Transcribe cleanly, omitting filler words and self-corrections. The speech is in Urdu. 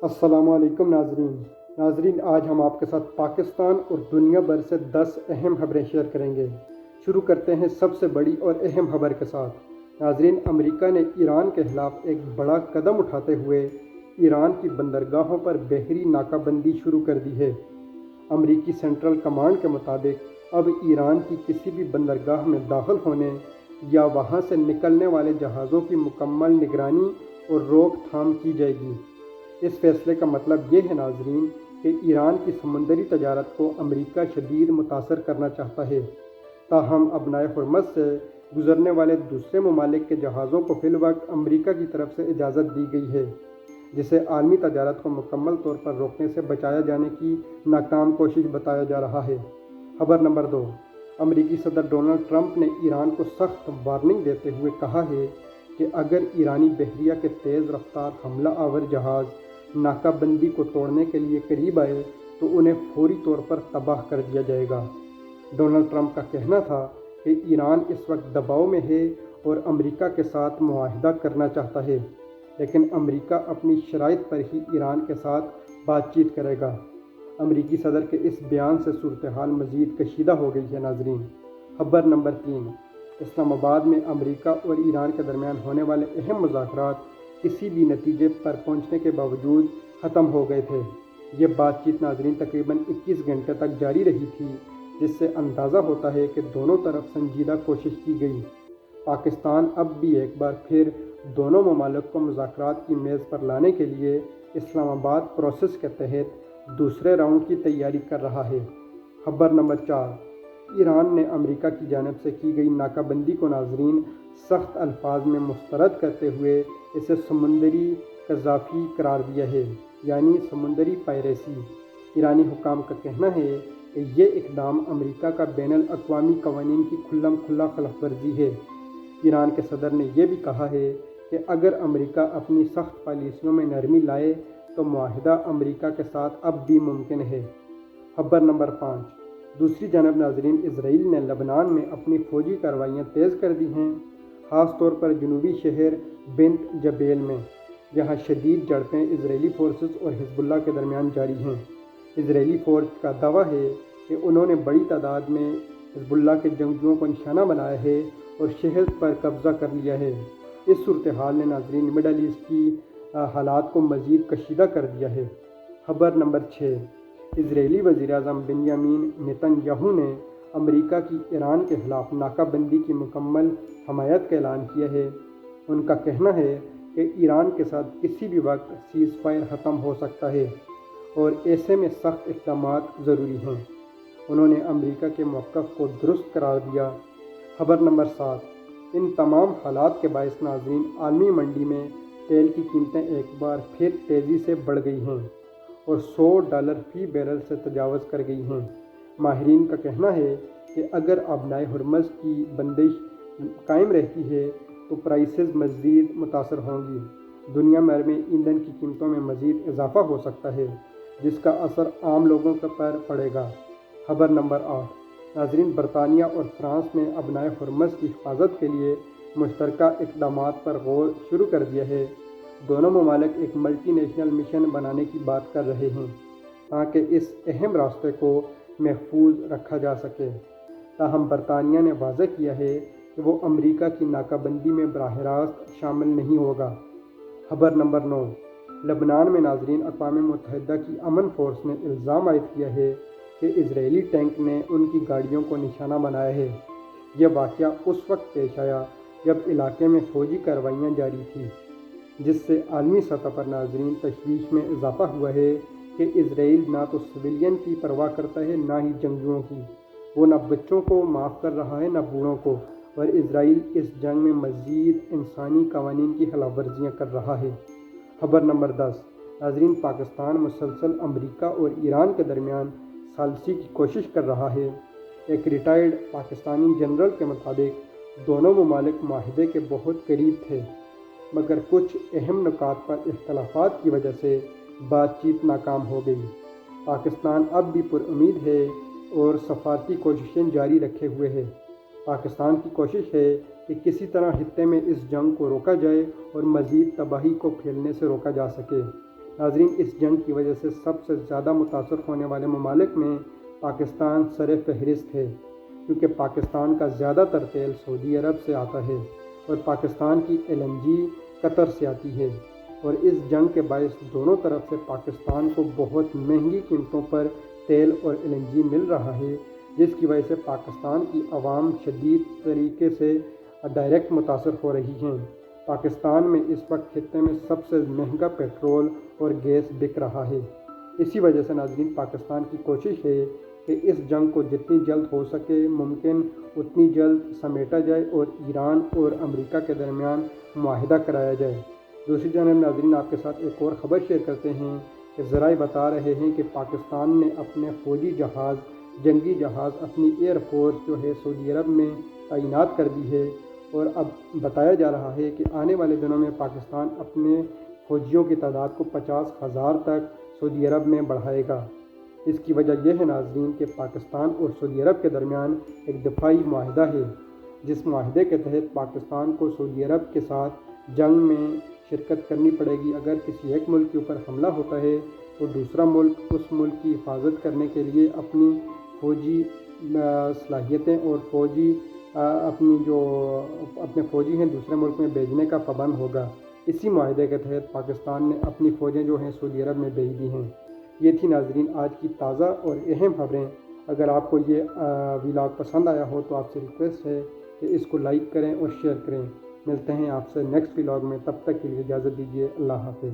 السلام علیکم ناظرین آج ہم آپ کے ساتھ پاکستان اور دنیا بھر سے 10 اہم خبریں شیئر کریں گے۔ شروع کرتے ہیں سب سے بڑی اور اہم خبر کے ساتھ۔ ناظرین، امریکہ نے ایران کے خلاف ایک بڑا قدم اٹھاتے ہوئے ایران کی بندرگاہوں پر بحری ناکہ بندی شروع کر دی ہے۔ امریکی سینٹرل کمانڈ کے مطابق اب ایران کی کسی بھی بندرگاہ میں داخل ہونے یا وہاں سے نکلنے والے جہازوں کی مکمل نگرانی اور روک تھام کی جائے گی۔ اس فیصلے کا مطلب یہ ہے ناظرین کہ ایران کی سمندری تجارت کو امریکہ شدید متاثر کرنا چاہتا ہے، تاہم ابنائے ہرمز سے گزرنے والے دوسرے ممالک کے جہازوں کو فی الوقت امریکہ کی طرف سے اجازت دی گئی ہے، جسے عالمی تجارت کو مکمل طور پر روکنے سے بچایا جانے کی ناکام کوشش بتایا جا رہا ہے۔ خبر نمبر 2، امریکی صدر ڈونلڈ ٹرمپ نے ایران کو سخت وارننگ دیتے ہوئے کہا ہے کہ اگر ایرانی بحریہ کے تیز رفتار حملہ آور جہاز ناکہ بندی کو توڑنے کے لیے قریب آئے تو انہیں فوری طور پر تباہ کر دیا جائے گا۔ ڈونلڈ ٹرمپ کا کہنا تھا کہ ایران اس وقت دباؤ میں ہے اور امریکہ کے ساتھ معاہدہ کرنا چاہتا ہے، لیکن امریکہ اپنی شرائط پر ہی ایران کے ساتھ بات چیت کرے گا۔ امریکی صدر کے اس بیان سے صورتحال مزید کشیدہ ہو گئی ہے ناظرین۔ خبر نمبر 3، اسلام آباد میں امریکہ اور ایران کے درمیان ہونے والے اہم مذاکرات کسی بھی نتیجے پر پہنچنے کے باوجود ختم ہو گئے تھے۔ یہ بات چیت ناظرین تقریباً 21 گھنٹے تک جاری رہی تھی، جس سے اندازہ ہوتا ہے کہ دونوں طرف سنجیدہ کوشش کی گئی۔ پاکستان اب بھی ایک بار پھر دونوں ممالک کو مذاکرات کی میز پر لانے کے لیے اسلام آباد پروسیس کے تحت دوسرے راؤنڈ کی تیاری کر رہا ہے۔ خبر نمبر 4، ایران نے امریکہ کی جانب سے کی گئی ناکہ بندی کو ناظرین سخت الفاظ میں مسترد کرتے ہوئے اسے سمندری قذافی قرار دیا ہے، یعنی سمندری پائریسی۔ ایرانی حکام کا کہنا ہے کہ یہ اقدام امریکہ کا بین الاقوامی قوانین کی کھلم کھلا خلاف ورزی ہے۔ ایران کے صدر نے یہ بھی کہا ہے کہ اگر امریکہ اپنی سخت پالیسیوں میں نرمی لائے تو معاہدہ امریکہ کے ساتھ اب بھی ممکن ہے۔ خبر نمبر 5، دوسری جانب ناظرین اسرائیل نے لبنان میں اپنی فوجی کارروائیاں تیز کر دی ہیں، خاص طور پر جنوبی شہر بنت جبیل میں، جہاں شدید جھڑپیں اسرائیلی فورسز اور حزب اللہ کے درمیان جاری ہیں۔ اسرائیلی فوج کا دعویٰ ہے کہ انہوں نے بڑی تعداد میں حزب اللہ کے جنگجوؤں کو نشانہ بنایا ہے اور شہر پر قبضہ کر لیا ہے۔ اس صورتحال نے ناظرین مڈل ایسٹ کی حالات کو مزید کشیدہ کر دیا ہے۔ خبر نمبر 6، اسرائیلی وزیر اعظم بنیامین نیتن یاہو نے امریکہ کی ایران کے خلاف ناکہ بندی کی مکمل حمایت کا اعلان کیا ہے۔ ان کا کہنا ہے کہ ایران کے ساتھ کسی بھی وقت سیز فائر ختم ہو سکتا ہے اور ایسے میں سخت اقدامات ضروری ہیں۔ انہوں نے امریکہ کے موقف کو درست قرار دیا۔ خبر نمبر 7، ان تمام حالات کے باعث ناظرین عالمی منڈی میں تیل کی قیمتیں ایک بار پھر تیزی سے بڑھ گئی ہیں اور $100 فی بیرل سے تجاوز کر گئی ہیں۔ ماہرین کا کہنا ہے کہ اگر ابنائے ہرمز کی بندش قائم رہتی ہے تو پرائسز مزید متاثر ہوں گی۔ دنیا بھر میں ایندھن کی قیمتوں میں مزید اضافہ ہو سکتا ہے، جس کا اثر عام لوگوں پر پڑے گا۔ خبر نمبر 8، ناظرین برطانیہ اور فرانس نے ابنائے ہرمز کی حفاظت کے لیے مشترکہ اقدامات پر غور شروع کر دیا ہے۔ دونوں ممالک ایک ملٹی نیشنل مشن بنانے کی بات کر رہے ہیں تاکہ اس اہم راستے کو محفوظ رکھا جا سکے۔ تاہم برطانیہ نے واضح کیا ہے کہ وہ امریکہ کی ناکہ بندی میں براہ راست شامل نہیں ہوگا۔ خبر نمبر 9، لبنان میں ناظرین اقوام متحدہ کی امن فورس نے الزام عائد کیا ہے کہ اسرائیلی ٹینک نے ان کی گاڑیوں کو نشانہ بنایا ہے۔ یہ واقعہ اس وقت پیش آیا جب علاقے میں فوجی کارروائیاں جاری تھیں، جس سے عالمی سطح پر ناظرین تشویش میں اضافہ ہوا ہے کہ اسرائیل نہ تو سویلین کی پرواہ کرتا ہے نہ ہی جنگجوؤں کی۔ وہ نہ بچوں کو معاف کر رہا ہے نہ بوڑھوں کو، اور اسرائیل اس جنگ میں مزید انسانی قوانین کی خلاف ورزیاں کر رہا ہے۔ خبر نمبر 10، ناظرین پاکستان مسلسل امریکہ اور ایران کے درمیان ثالثی کی کوشش کر رہا ہے۔ ایک ریٹائرڈ پاکستانی جنرل کے مطابق دونوں ممالک معاہدے کے بہت قریب تھے، مگر کچھ اہم نکات پر اختلافات کی وجہ سے بات چیت ناکام ہو گئی۔ پاکستان اب بھی پر امید ہے اور سفارتی کوششیں جاری رکھے ہوئے ہے۔ پاکستان کی کوشش ہے کہ کسی طرح خطے میں اس جنگ کو روکا جائے اور مزید تباہی کو پھیلنے سے روکا جا سکے۔ ناظرین، اس جنگ کی وجہ سے سب سے زیادہ متاثر ہونے والے ممالک میں پاکستان سر فہرست ہے، کیونکہ پاکستان کا زیادہ تر تیل سعودی عرب سے آتا ہے اور پاکستان کی LNG قطر سے آتی ہے، اور اس جنگ کے باعث دونوں طرف سے پاکستان کو بہت مہنگی قیمتوں پر تیل اور LNG مل رہا ہے، جس کی وجہ سے پاکستان کی عوام شدید طریقے سے ڈائریکٹ متاثر ہو رہی ہیں۔ پاکستان میں اس وقت خطے میں سب سے مہنگا پیٹرول اور گیس بک رہا ہے۔ اسی وجہ سے ناظرین، پاکستان کی کوشش ہے کہ اس جنگ کو جتنی جلد ہو سکے ممکن اتنی جلد سمیٹا جائے اور ایران اور امریکہ کے درمیان معاہدہ کرایا جائے۔ دوسری جانب ناظرین، آپ کے ساتھ ایک اور خبر شیئر کرتے ہیں کہ ذرائع بتا رہے ہیں کہ پاکستان نے اپنے فوجی جہاز، جنگی جہاز، اپنی ایئر فورس جو ہے سعودی عرب میں تعینات کر دی ہے، اور اب بتایا جا رہا ہے کہ آنے والے دنوں میں پاکستان اپنے فوجیوں کی تعداد کو 50,000 تک سعودی عرب میں بڑھائے گا۔ اس کی وجہ یہ ہے ناظرین کہ پاکستان اور سعودی عرب کے درمیان ایک دفاعی معاہدہ ہے، جس معاہدے کے تحت پاکستان کو سعودی عرب کے ساتھ جنگ میں شرکت کرنی پڑے گی۔ اگر کسی ایک ملک کے اوپر حملہ ہوتا ہے تو دوسرا ملک اس ملک کی حفاظت کرنے کے لیے اپنی فوجی صلاحیتیں اور اپنے فوجی ہیں دوسرے ملک میں بھیجنے کا پابند ہوگا۔ اسی معاہدے کے تحت پاکستان نے اپنی فوجیں جو ہیں سعودی عرب میں بھیج دی ہیں۔ یہ تھی ناظرین آج کی تازہ اور اہم خبریں۔ اگر آپ کو یہ ولاگ پسند آیا ہو تو آپ سے ریکویسٹ ہے کہ اس کو لائک کریں اور شیئر کریں۔ ملتے ہیں آپ سے نیکسٹ ولاگ میں، تب تک کے لیے اجازت دیجیے۔ اللہ حافظ۔